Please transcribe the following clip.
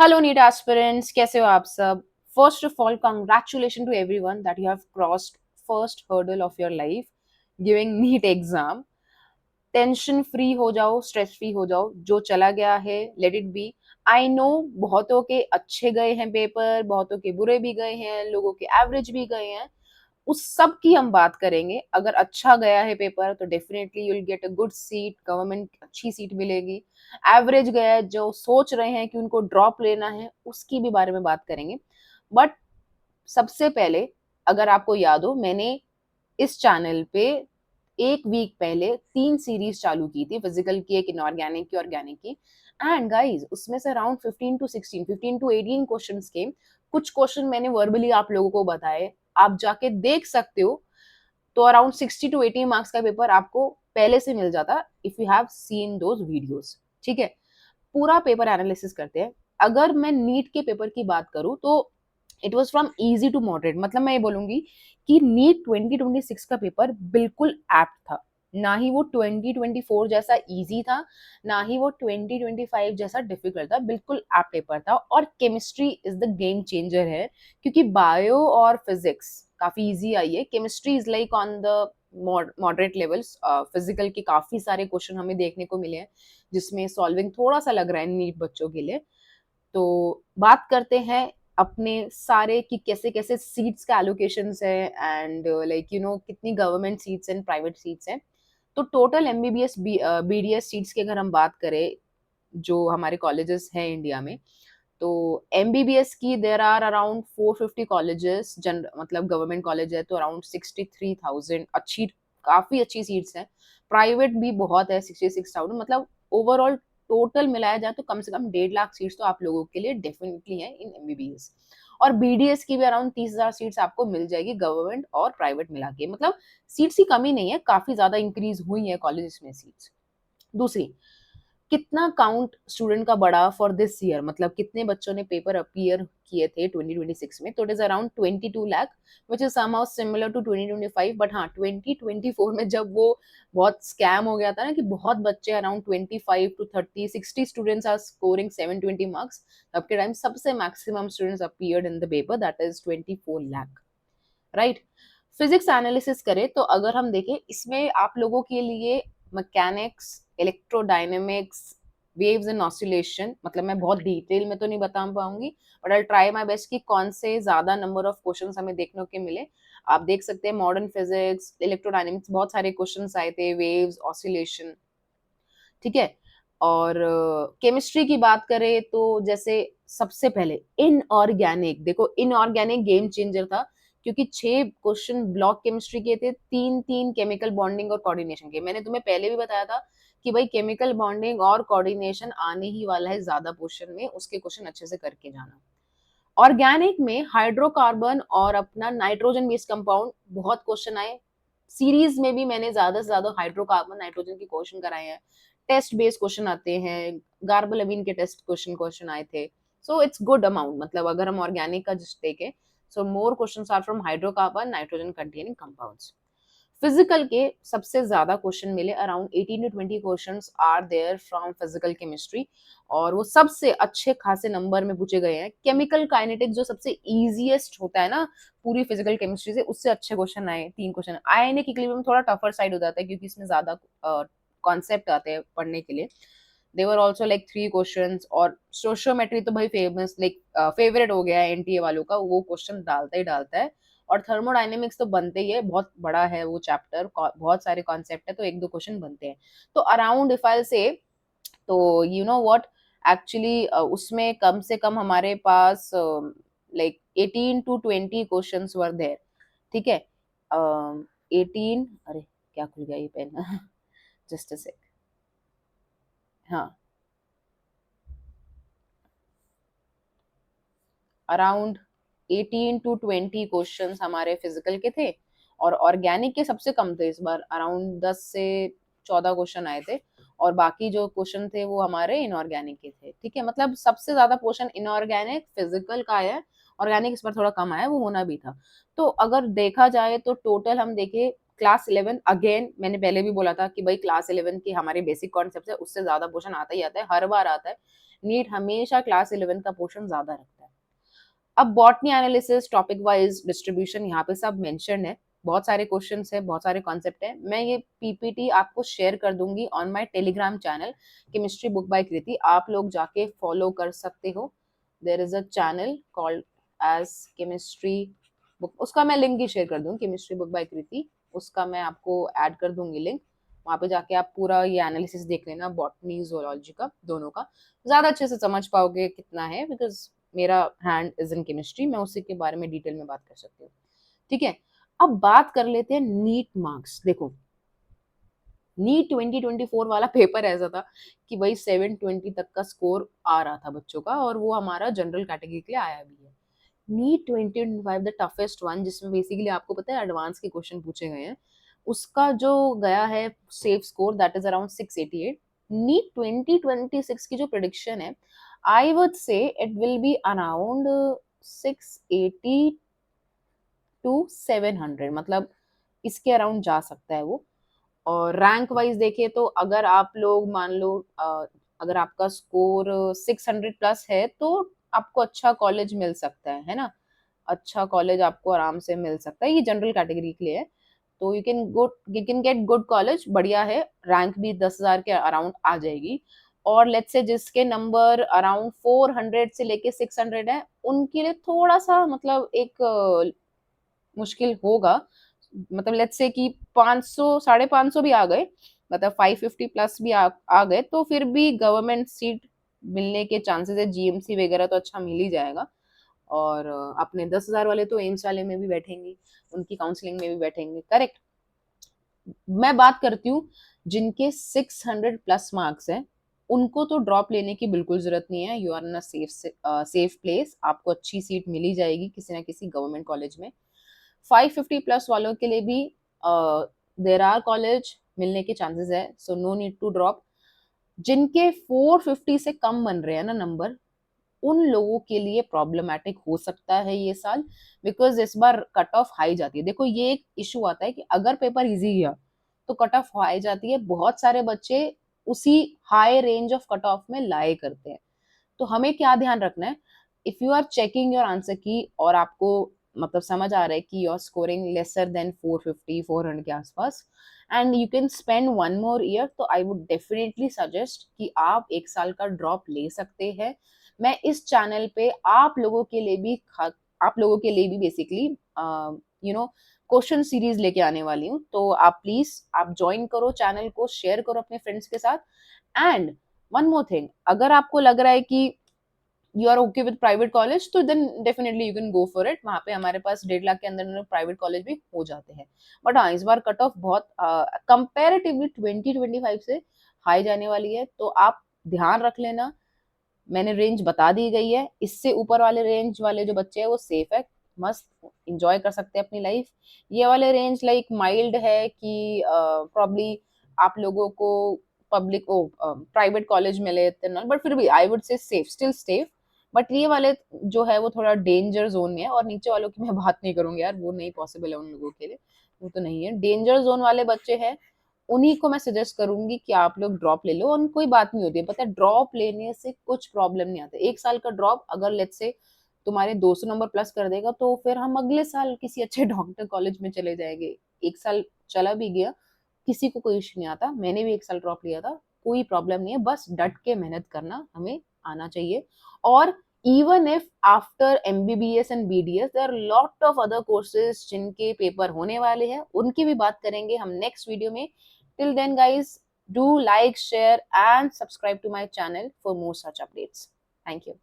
Hello NEET aspirants, कैसे हो आप सब। First of all congratulation to everyone that you have crossed first hurdle of your life, giving NEET exam. Tension free हो जाओ, stress free हो जाओ, जो चला गया है let it be. I know बहुतों के अच्छे गए हैं पेपर, बहुतों के बुरे भी गए हैं, लोगों के एवरेज भी गए हैं। उस सब की हम बात करेंगे। अगर अच्छा गया है पेपर तो definitely you will get a good seat, government अच्छी सीट मिलेगी। एवरेज गया है, जो सोच रहे हैं कि उनको ड्रॉप लेना है, उसकी भी बारे में बात करेंगे। बट सबसे पहले, अगर आपको याद हो, मैंने इस चैनल पे एक वीक पहले 3 सीरीज चालू की थी, फिजिकल की, एक इनऑर्गेनिक की, ऑर्गेनिक की। एंड गाइस, उसमें से अराउंड 15 to 18 क्वेश्चंस के, कुछ क्वेश्चन मैंने वर्बली आप लोगों को बताए, आप जाके देख सकते हो। तो अराउंड 60 to 80 मार्क्स का पेपर आपको पहले से मिल जाता if you have seen those videos. ठीक है, पूरा पेपर एनालिसिस करते हैं। अगर मैं नीट के पेपर की बात करूं तो it was from easy to moderate. मतलब मैं ये बोलूंगी कि नीट 2026 का पेपर बिल्कुल एप्ट था। ना ही वो 2024 जैसा इजी था, ना ही वो 2025 जैसा डिफिकल्ट था। बिल्कुल एप्ट पेपर था। और chemistry is the game changer है, क्योंकि बायो और फिजिक्स काफी इजी आई है। Chemistry is like on the moderate levels. Physical के काफी सारे क्वेश्चन हमें देखने को मिले हैं, जिसमें सॉल्विंग थोड़ा सा लग रहा है नीट बच्चों के लिए। तो बात करते हैं अपने सारे कि कैसे कैसे सीट्स का एलोकेशंस है, एंड लाइक कितनी government seats and private seats हैं। तो टोटल एमबीबीएस बीडीएस सीट्स की अगर हम बात करें, जो हमारे कॉलेजेस हैं इंडिया में, तो एमबीबीएस की देर आर अराउंड 450 कॉलेजेस। जन मतलब गवर्नमेंट कॉलेज है तो अराउंड 63,000 अच्छी, काफी अच्छी सीट्स हैं। प्राइवेट भी बहुत है, 66,000। मतलब ओवरऑल टोटल मिलाया जाए तो कम से कम 1.5 लाख सीट्स तो आप लोगों के लिए डेफिनेटली है इन एमबीबीएस। और बीडीएस की भी अराउंड 30,000 सीट्स आपको मिल जाएगी, गवर्नमेंट और प्राइवेट मिला के। मतलब सीट्स की कमी नहीं है, काफी ज्यादा इंक्रीज हुई है कॉलेजेस में सीट्स। दूसरी, कितना काउंट स्टूडेंट का बढ़ा फॉर दिस ईयर, मतलब कितने बच्चों ने पेपर अपीयर किए थे 2026 में। तो it is around 22 lakh, which is somehow similar to 2025। But हाँ, 2024 में जब वो बहुत स्कैम हो गया था ना, कि बहुत बच्चे around 25 to 30 60 students are scoring 720 marks, तब के टाइम सबसे maximum students appeared in the paper, that is 24 lakh. Right. Physics analysis करें तो अगर हम देखें, इसमें आप लोगों के लिए mechanics, electrodynamics, waves and oscillation, मतलब मैं बहुत डिटेल में तो नहीं बता पाऊंगी, but I try my best कि कौन से ज्यादा नंबर ऑफ क्वेश्चंस हमें देखने के मिले। आप देख सकते हैं मॉडर्न फिजिक्स, इलेक्ट्रोडायनेमिक्स, बहुत सारे क्वेश्चंस आए थे, वेव्स, ऑसिलेशन। ठीक है। और केमिस्ट्री की बात करें तो जैसे सबसे पहले इनऑर्गेनिक, देखो इनऑर्गेनिक गेम चेंजर था, क्योंकि 6 क्वेश्चन ब्लॉक केमिस्ट्री के थे, 3 3 केमिकल बॉन्डिंग और कोऑर्डिनेशन के। मैंने तुम्हें पहले भी बताया था कि भाई केमिकल बॉन्डिंग और कोऑर्डिनेशन आने ही वाला है ज्यादा पोर्शन में, उसके क्वेश्चन अच्छे से करके जाना। ऑर्गेनिक में हाइड्रोकार्बन और अपना नाइट्रोजन बेस्ड कंपाउंड बहुत क्वेश्चन आए। सीरीज में भी मैंने ज्यादा से ज्यादा हाइड्रोकार्बन नाइट्रोजन के क्वेश्चन कराए हैं। टेस्ट बेस्ड क्वेश्चन आते हैं, कार्बोलमीन के टेस्ट क्वेश्चन क्वेश्चन आए थे। सो इट्स गुड अमाउंट, मतलब अगर हम ऑर्गेनिक का जिस देखें, so more questions are from hydrocarbon nitrogen containing compounds. Physical के सबसे ज्यादा क्वेश्चन मिले, around 18 to 20 questions are there from physical chemistry, और वो सबसे अच्छे खासे नंबर में पूछे गए हैं। केमिकल काइनेटिक्स जो सबसे इजीएस्ट होता है ना पूरी फिजिकल केमिस्ट्री से, उससे अच्छे क्वेश्चन आए, 3 क्वेश्चन। आयनिक इक्विलिब्रियम थोड़ा टफर साइड हो जाता है, क्योंकि इसमें ज्यादा कॉन्सेप्ट आते हैं पढ़ने के लिए। There were also like 3 questions. और सोशियोमेट्री तो भाई फेमस, लाइक फेवरेट हो गया है एनटीए वालों का, वो क्वेश्चन डालता ही डालता है। और थर्मोडायनेमिक्स तो बनते ही है, बहुत बड़ा है वो चैप्टर, बहुत सारे कॉन्सेप्ट है, तो 1 2 क्वेश्चन बनते हैं। तो अराउंड इफ आई से, तो यू नो व्हाट, एक्चुअली उसमें कम से कम हमारे पास like 18 to 20 questions were there. ठीक है। 18, अरे क्या खुल गया ये पेन जस्ट अ सेक। हाँ, अराउंड 18 to 20 क्वेश्चंस हमारे फिजिकल के थे। और ऑर्गेनिक के सबसे कम थे इस बार, अराउंड 10 से 14 क्वेश्चन आए थे। और बाकी जो क्वेश्चन थे वो हमारे इनऑर्गेनिक के थे। ठीक है, मतलब सबसे ज्यादा पोर्शन इनऑर्गेनिक फिजिकल का है। ऑर्गेनिक इस बार थोड़ा कम आया, वो होना भी था। तो अगर देखा जाए तो टोटल हम देखें, क्लास 11 अगेन मैंने पहले भी बोला था कि भाई क्लास 11 की हमारे बेसिक कॉन्सेप्ट है, उससे ज्यादा पोर्शन आता ही आता है, हर बार आता है। नीट हमेशा क्लास 11 का पोर्शन ज्यादा रखता है। अब botany analysis, topic wise distribution, यहाँ पे सब मेंशन है, बहुत सारे क्वेश्चंस है, बहुत सारे कॉन्सेप्ट है। मैं ये पीपीटी आपको शेयर कर दूंगी on my Telegram channel chemistry book by Kriti, आप लोग जाके फॉलो कर सकते हो। There is a channel called as chemistry book, उसका मैं लिंक ही शेयर कर दूंगी, केमिस्ट्री बुक बाय कृति, उसका मैं आपको ऐड कर दूंगी लिंक। वहां पे जाके आप पूरा ये एनालिसिस देख लेना, बॉटनी जोलॉजी का दोनों का, ज्यादा अच्छे से समझ पाओगे कितना है, बिकॉज मेरा हैंड इज इन केमिस्ट्री, मैं उसी के बारे में डिटेल में बात कर सकती हूँ। ठीक है, अब बात कर लेते हैं नीट मार्क्स। देखो नीट 2024 वाला पेपर ऐसा था कि भाई 720 तक का स्कोर आ रहा था बच्चों का, और वो हमारा जनरल कैटेगरी के लिए आया भी है। नीट 2025 द टफेस्ट वन, जिसमें बेसिकली आपको पता है एडवांस के क्वेश्चन पूछे गए हैं, उसका जो गया है safe score that is around 688। NEET 2026 की जो प्रिडिक्शन है, I would say it will be around 680 to 700, मतलब इसके अराउंड जा सकता है वो। और रैंक वाइज देखे तो अगर आप लोग मान लो अगर आपका स्कोर 600 प्लस है तो आपको अच्छा कॉलेज मिल सकता है ना, अच्छा कॉलेज आपको आराम से मिल सकता है, ये जनरल कैटेगरी के लिए है। तो you can get good college, बढ़िया है, रैंक भी 10,000 के अराउंड आ जाएगी। और लेट्स से जिसके नंबर अराउंड 400 से लेके 600 है, उनके लिए थोड़ा सा मतलब एक मुश्किल होगा। मतलब लेट्स से कि 500 550 भी आ गए, मतलब 550 प्लस भी आ गए, तो फिर भी गवर्नमेंट सीट मिलने के चांसेस है, जीएमसी वगैरह तो अच्छा मिल ही जाएगा। और अपने 10,000 वाले तो एम्स वाले में भी बैठेंगे, उनकी काउंसलिंग में भी बैठेंगे, करेक्ट। मैं बात करती हूँ जिनके 600 प्लस मार्क्स है, उनको तो ड्रॉप लेने की बिल्कुल जरूरत नहीं है, you are in a safe place, आपको अच्छी सीट मिली जाएगी किसी ना किसी गवर्नमेंट कॉलेज में। 550 प्लस वालों के लिए भी देर आर कॉलेज मिलने के चांसेस है, so no need to drop. जिनके 450 से कम बन रहे हैं ना नंबर, उन लोगों के लिए प्रॉब्लमेटिक हो सकता है ये साल, बिकॉज इस बार कट ऑफ हाई जाती है। देखो ये एक इशू आता है कि अगर पेपर इजी गया तो कट ऑफ हाई जाती है, बहुत सारे बच्चे उसी high range of cut off में लाए करते हैं। तो हमें क्या ध्यान रखना है, if you are checking your answer key और आपको मतलब समझ आ रहा है कि you are scoring lesser than 450 400 के आसपास, and you can spend one more year, तो आई वुड डेफिनेटली सजेस्ट कि आप एक साल का ड्रॉप ले सकते हैं। मैं इस चैनल पे आप लोगों के लिए भी basically you know question series लेके आने वाली हूँ, तो आप प्लीज आप ज्वाइन करो चैनल को, शेयर करो अपने फ्रेंड्स के साथ। एंड वन मोर थिंग, अगर आपको लग रहा है कि you are okay with private college, तो then definitely you can go for it, वहां पे हमारे पास 1.5 लाख के अंदर प्राइवेट कॉलेज भी हो जाते हैं। बट हाँ, इस बार कट ऑफ बहुत कंपेरेटिवली 2025 से हाई जाने वाली है, तो आप ध्यान रख लेना। मैंने रेंज बता दी गई है, इससे ऊपर वाले रेंज वाले जो बच्चे हैं वो सेफ है, मस्त इंजॉय कर सकते हैं अपनी लाइफ। ये वाले रेंज लाइक माइल्ड है कि प्रॉब्ली आप लोगों को पब्लिक ओ प्राइवेट कॉलेज मिले, बट फिर भी आई वुड से सेफ, स्टिल सेफ। बट ये वाले जो है वो थोड़ा डेंजर जोन में है, और नीचे वालों की मैं बात नहीं करूंगी यार, वो नहीं पॉसिबल है उन लोगों के लिए, वो तो नहीं है। डेंजर जोन वाले बच्चे हैं, उन्हीं को मैं सजेस्ट करूंगी कि आप लोग ड्रॉप ले लो, और कोई बात नहीं होती है, पता है ड्रॉप लेने से कुछ प्रॉब्लम नहीं आता। एक साल का ड्रॉप अगर लेट्स से तुम्हारे 200 नंबर प्लस कर देगा, तो फिर हम अगले साल किसी अच्छे डॉक्टर कॉलेज में चले जाएंगे। एक साल चला भी गया, किसी को कोई इश्यू नहीं आता, मैंने भी एक साल ड्रॉप लिया था, कोई प्रॉब्लम नहीं है, बस डट के मेहनत करना हमें आना चाहिए। और even if after MBBS and BDS there are lot of other courses जिनके पेपर होने वाले हैं, उनकी भी बात करेंगे हम नेक्स्ट वीडियो में। till then guys, do like, share and subscribe to my channel for more such updates. Thank you.